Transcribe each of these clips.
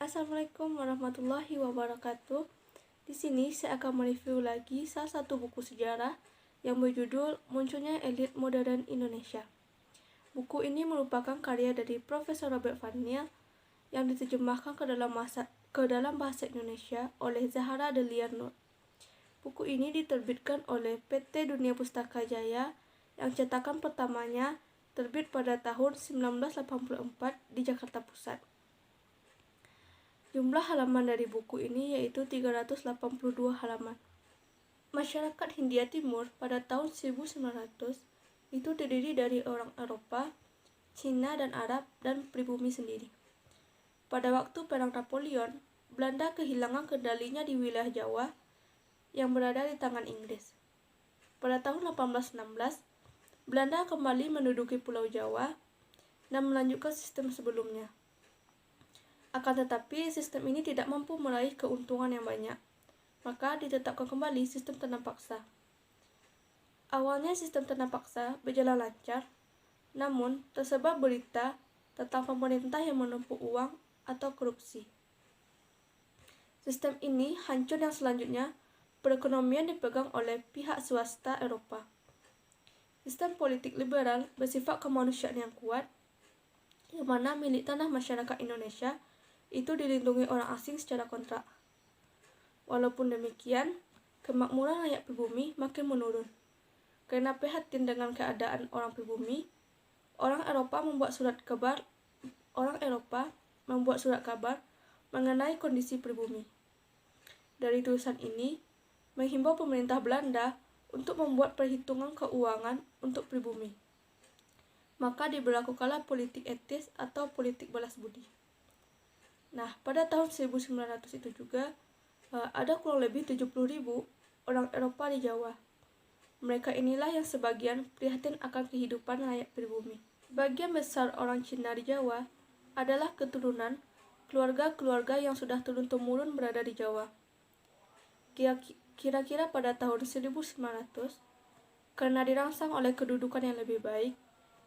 Assalamualaikum warahmatullahi wabarakatuh. Di sini saya akan mereview lagi salah satu buku sejarah yang berjudul Munculnya Elit Modern Indonesia. Buku ini merupakan karya dari Profesor Robert Van Niel yang diterjemahkan ke dalam bahasa Indonesia oleh Zahara Delia Nur. Buku ini diterbitkan oleh PT Dunia Pustaka Jaya yang cetakan pertamanya terbit pada tahun 1984 di Jakarta Pusat. Jumlah halaman dari buku ini yaitu 382 halaman. Masyarakat Hindia Timur pada tahun 1900 itu terdiri dari orang Eropa, Cina dan Arab dan pribumi sendiri. Pada waktu Perang Napoleon, Belanda kehilangan kendalinya di wilayah Jawa yang berada di tangan Inggris. Pada tahun 1816, Belanda kembali menduduki Pulau Jawa dan melanjutkan sistem sebelumnya. Akan tetapi, sistem ini tidak mampu meraih keuntungan yang banyak, maka ditetapkan kembali sistem tanam paksa. Awalnya sistem tanam paksa berjalan lancar, namun tersebar berita tentang pemerintah yang menumpuk uang atau korupsi. Sistem ini hancur dan selanjutnya perekonomian dipegang oleh pihak swasta Eropa. Sistem politik liberal bersifat kemanusiaan yang kuat, yang mana milik tanah masyarakat Indonesia itu dilindungi orang asing secara kontrak. Walaupun demikian, kemakmuran rakyat pribumi makin menurun. Karena prihatin dengan keadaan orang pribumi, orang Eropa membuat surat kabar mengenai kondisi pribumi. Dari tulisan ini, menghimbau pemerintah Belanda untuk membuat perhitungan keuangan untuk pribumi. Maka diberlakukanlah politik etis atau politik balas budi. Nah, pada tahun 1900 itu juga ada kurang lebih 70.000 orang Eropa di Jawa. Mereka inilah yang sebagian prihatin akan kehidupan rakyat pribumi. Bagian besar orang Cina di Jawa adalah keturunan keluarga-keluarga yang sudah turun-temurun berada di Jawa. Kira-kira pada tahun 1900, karena dirangsang oleh kedudukan yang lebih baik,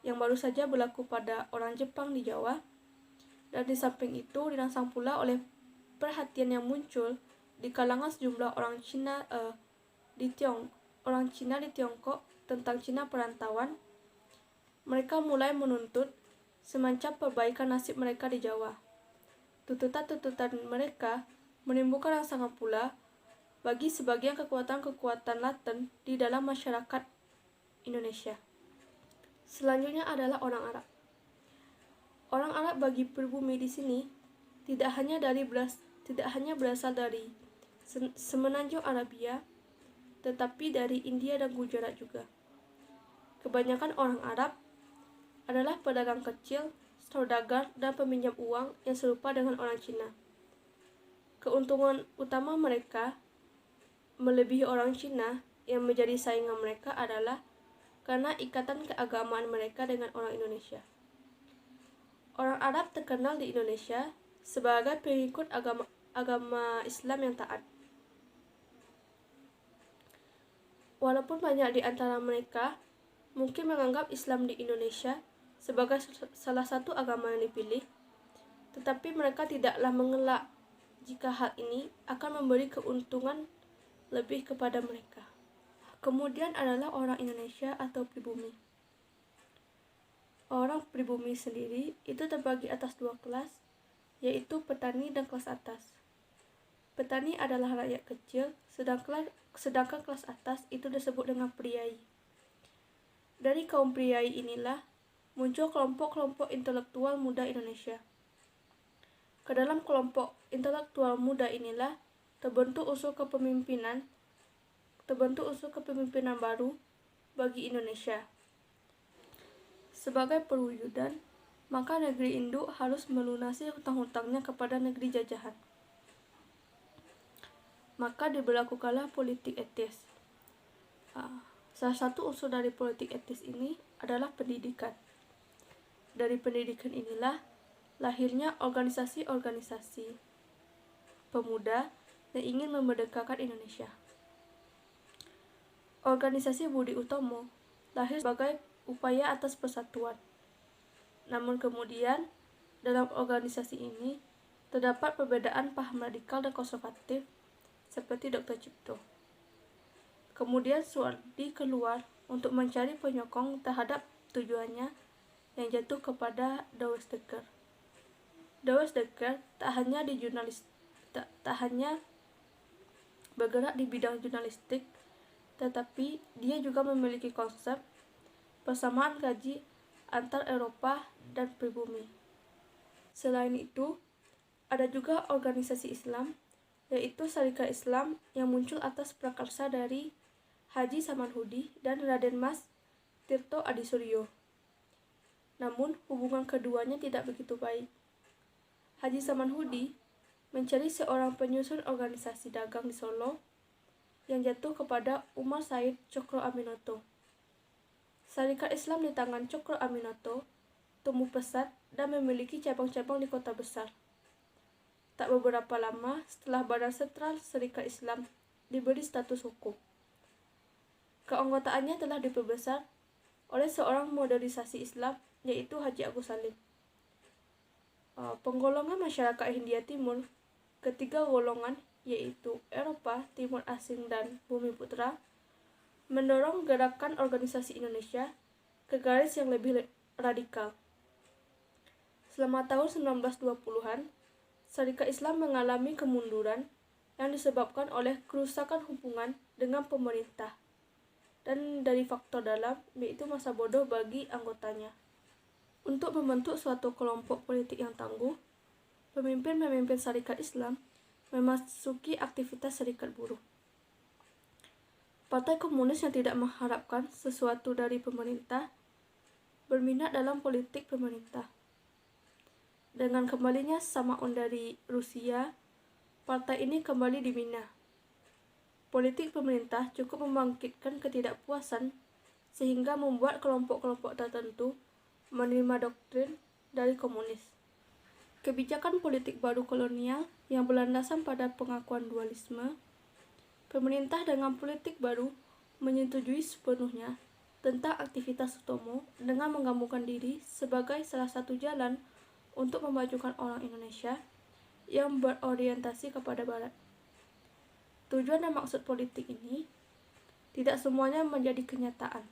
yang baru saja berlaku pada orang Jepang di Jawa, dan di samping itu dirangsang pula oleh perhatian yang muncul di kalangan sejumlah orang Cina di Tiongkok tentang Cina perantauan. Mereka mulai menuntut semacam perbaikan nasib mereka di Jawa. Tuntutan-tuntutan mereka menimbulkan rangsangan pula bagi sebagian kekuatan-kekuatan laten di dalam masyarakat Indonesia. Selanjutnya adalah orang Arab. Orang Arab bagi pribumi di sini tidak hanya berasal dari semenanjung Arabia, tetapi dari India dan Gujarat juga. Kebanyakan orang Arab adalah pedagang kecil, saudagar, dan peminjam uang yang serupa dengan orang Cina. Keuntungan utama mereka melebihi orang Cina yang menjadi saingan mereka adalah karena ikatan keagamaan mereka dengan orang Indonesia. Orang Arab terkenal di Indonesia sebagai pengikut agama Islam yang taat. Walaupun banyak di antara mereka mungkin menganggap Islam di Indonesia sebagai salah satu agama yang dipilih, tetapi mereka tidaklah mengelak jika hal ini akan memberi keuntungan lebih kepada mereka. Kemudian adalah orang Indonesia atau pribumi. Orang pribumi sendiri itu terbagi atas dua kelas, yaitu petani dan kelas atas. Petani adalah rakyat kecil, sedangkan kelas atas itu disebut dengan priai. Dari kaum priai inilah muncul kelompok-kelompok intelektual muda Indonesia. Ke dalam kelompok intelektual muda inilah terbentuk unsur kepemimpinan baru bagi Indonesia. Sebagai perwujudan, maka negeri induk harus melunasi hutang-hutangnya kepada negeri jajahan. Maka diberlakukanlah politik etis. Salah satu unsur dari politik etis ini adalah pendidikan. Dari pendidikan inilah lahirnya organisasi-organisasi pemuda yang ingin memerdekakan Indonesia. Organisasi Budi Utomo lahir sebagai upaya atas persatuan. Namun kemudian dalam organisasi ini terdapat perbedaan paham radikal dan konservatif seperti Dr. Cipto. Kemudian Suwardi keluar untuk mencari penyokong terhadap tujuannya yang jatuh kepada Douwe Dekker. Douwe Dekker tak hanya bergerak di bidang jurnalistik, tetapi dia juga memiliki konsep persamaan gaji antar Eropa dan pribumi. Selain itu, ada juga organisasi Islam, yaitu Syarikat Islam yang muncul atas prakarsa dari Haji Samanhudi dan Raden Mas Tirto Adisuryo. Namun, hubungan keduanya tidak begitu baik. Haji Samanhudi mencari seorang penyusun organisasi dagang di Solo yang jatuh kepada Umar Said Cokro Aminoto. Syarikat Islam di tangan Cokro Aminoto tumbuh pesat dan memiliki cabang-cabang di kota besar. Tak beberapa lama setelah Badan Sentral Syarikat Islam diberi status hukum, keanggotaannya telah diperbesar oleh seorang modernisasi Islam, yaitu Haji Agus Salim. Penggolongan masyarakat Hindia Timur, ketiga golongan yaitu Eropa, Timur Asing, dan Bumi Putra, mendorong gerakan organisasi Indonesia ke garis yang lebih radikal. Selama tahun 1920-an, Syarikat Islam mengalami kemunduran yang disebabkan oleh kerusakan hubungan dengan pemerintah dan dari faktor dalam, yaitu masa bodoh bagi anggotanya. Untuk membentuk suatu kelompok politik yang tangguh, pemimpin-pemimpin Syarikat Islam memasuki aktivitas serikat buruh. Partai Komunis yang tidak mengharapkan sesuatu dari pemerintah berminat dalam politik pemerintah. Dengan kembalinya Samaun dari Rusia, partai ini kembali dibina. Politik pemerintah cukup membangkitkan ketidakpuasan sehingga membuat kelompok-kelompok tertentu menerima doktrin dari komunis. Kebijakan politik baru kolonial yang berlandasan pada pengakuan dualisme, pemerintah dengan politik baru menyetujui sepenuhnya tentang aktivitas Sutomo dengan menggabungkan diri sebagai salah satu jalan untuk memajukan orang Indonesia yang berorientasi kepada Barat. Tujuan dan maksud politik ini tidak semuanya menjadi kenyataan,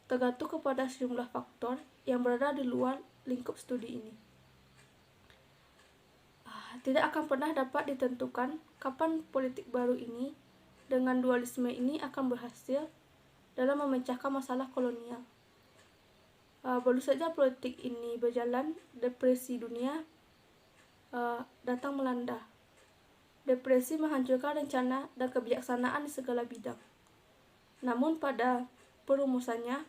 tergantung kepada sejumlah faktor yang berada di luar lingkup studi ini. Tidak akan pernah dapat ditentukan kapan politik baru ini dengan dualisme ini akan berhasil dalam memecahkan masalah kolonial. Baru saja politik ini berjalan, depresi dunia datang melanda. Depresi menghancurkan rencana dan kebijaksanaan di segala bidang. Namun pada perumusannya,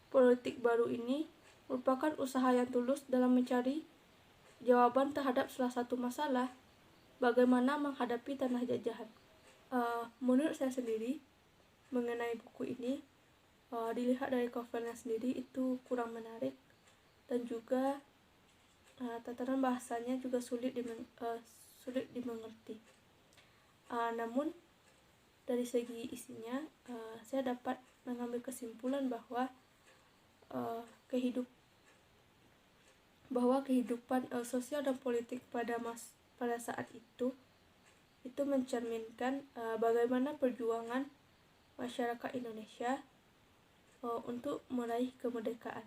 politik baru ini merupakan usaha yang tulus dalam mencari jawaban terhadap salah satu masalah, bagaimana menghadapi tanah jajahan. Menurut saya sendiri, mengenai buku ini, dilihat dari covernya sendiri itu kurang menarik, dan juga tatanan bahasanya juga sulit dimengerti. Namun dari segi isinya, saya dapat mengambil kesimpulan bahwa kehidupan sosial dan politik pada saat itu mencerminkan bagaimana perjuangan masyarakat Indonesia untuk meraih kemerdekaan.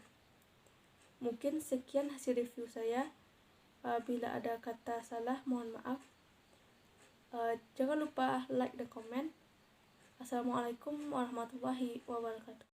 Mungkin sekian hasil review saya. Bila ada kata salah, mohon maaf. Jangan lupa like dan komen. Assalamualaikum warahmatullahi wabarakatuh.